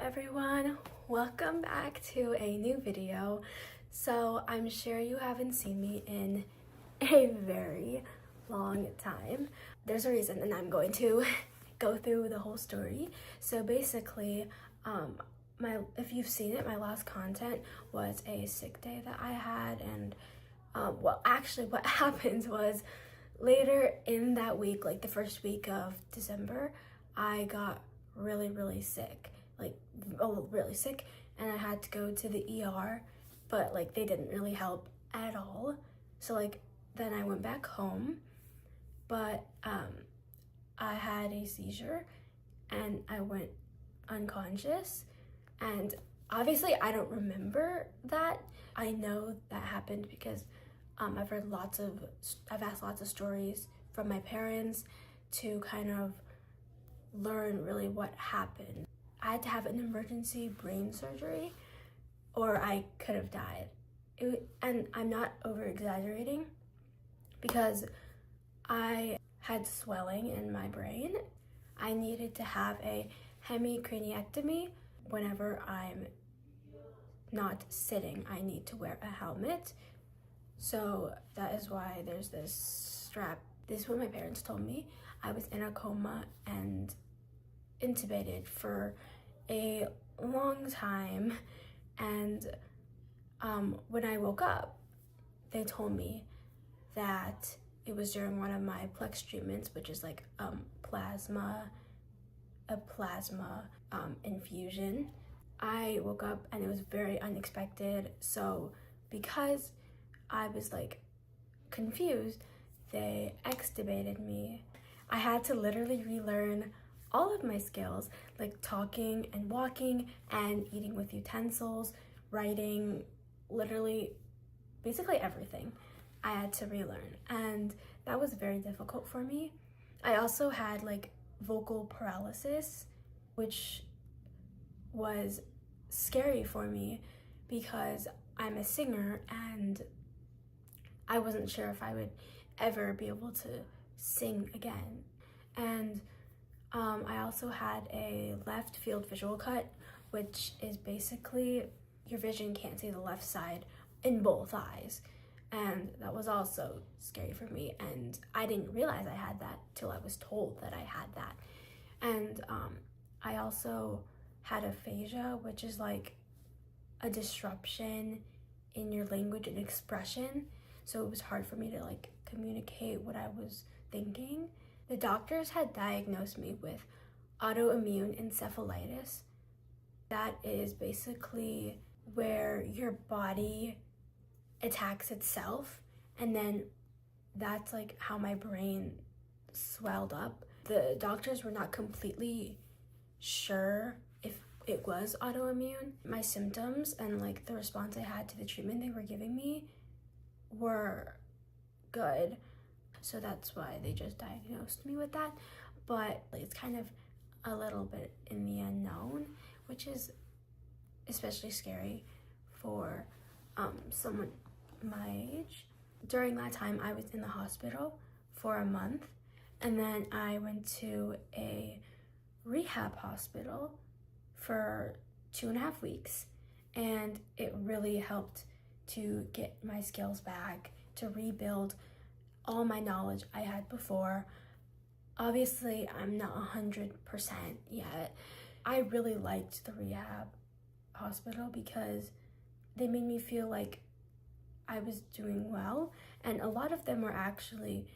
everyone, welcome back to a new video. So I'm sure you haven't seen me in a very long time. There's a reason, and I'm going to go through the whole story. So basically, if you've seen it, my last content was a sick day that I had, and well, actually what happened was later in that week, like the first week of December, I got really sick, really sick, and I had to go to the ER, but like they didn't really help at all. So like then I went back home, but I had a seizure and I went unconscious, and obviously I don't remember that. I know that happened because I've asked lots of stories from my parents to kind of learn really what happened. I had to have an emergency brain surgery or I could have died. And I'm not over exaggerating because I had swelling in my brain. I needed to have a hemicraniectomy. Whenever I'm not sitting, I need to wear a helmet. So that is why there's this strap. This is what my parents told me. I was in a coma and intubated for a long time, and when I woke up, they told me that it was during one of my Plex treatments, which is like a plasma infusion. I woke up and it was very unexpected, so because I was like confused, they extubated me. I had to literally relearn all of my skills, like talking and walking and eating with utensils, writing, literally basically everything I had to relearn, and that was very difficult for me. I also had like vocal paralysis, which was scary for me because I'm a singer and I wasn't sure if I would ever be able to sing again. And I also had a left field visual cut, which is basically your vision can't see the left side in both eyes. And that was also scary for me. And I didn't realize I had that till I was told that I had that. And I also had aphasia, which is like a disruption in your language and expression. So it was hard for me to like communicate what I was thinking. The doctors had diagnosed me with autoimmune encephalitis. That is basically where your body attacks itself, and then that's like how my brain swelled up. The doctors were not completely sure if it was autoimmune. My symptoms and like the response I had to the treatment they were giving me were good, so that's why they just diagnosed me with that. But it's kind of a little bit in the unknown, which is especially scary for someone my age. During that time, I was in the hospital for a month, and then I went to a rehab hospital for 2.5 weeks, and it really helped to get my skills back, to rebuild all my knowledge I had before. Obviously, I'm not 100% yet. I really liked the rehab hospital because they made me feel like I was doing well, and a lot of them were actually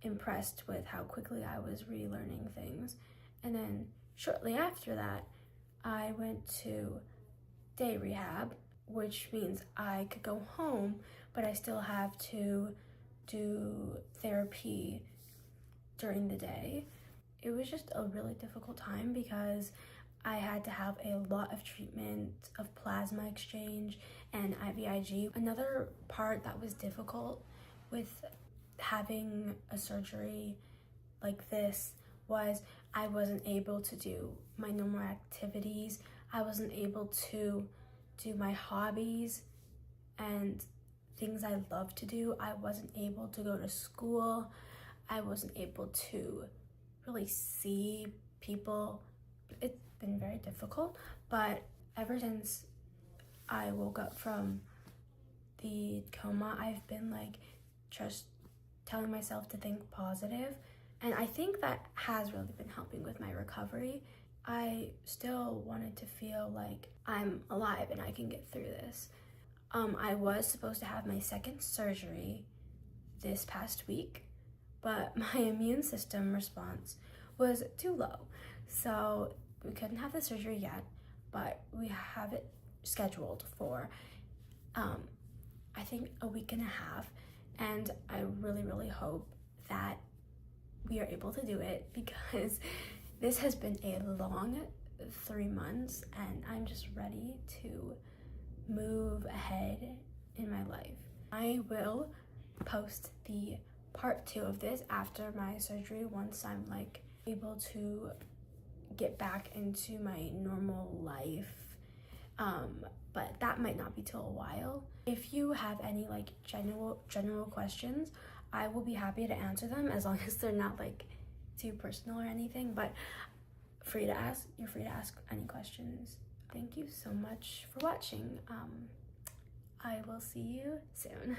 impressed with how quickly I was relearning things. And then shortly after that, I went to day rehab, which means I could go home, but I still have to do therapy during the day. It was just a really difficult time because I had to have a lot of treatment of plasma exchange and IVIG. Another part that was difficult with having a surgery like this was I wasn't able to do my normal activities. I wasn't able to do my hobbies and things I love to do. I wasn't able to go to school. I wasn't able to really see people It's been very difficult, but ever since I woke up from the coma, I've been like just telling myself to think positive, and I think that has really been helping with my recovery. I still wanted to feel like I'm alive and I can get through this. I was supposed to have my second surgery this past week, but my immune system response was too low, so we couldn't have the surgery yet, but we have it scheduled for I think a week and a half, and I really hope that we are able to do it, because this has been a long 3 months and I'm just ready to move ahead in my life. I will post the part 2 of this after my surgery, once I'm like able to get back into my normal life, but that might not be till a while. If you have any like general questions, I will be happy to answer them, as long as they're not like too personal or anything, but you're free to ask any questions. Thank you so much for watching. I will see you soon.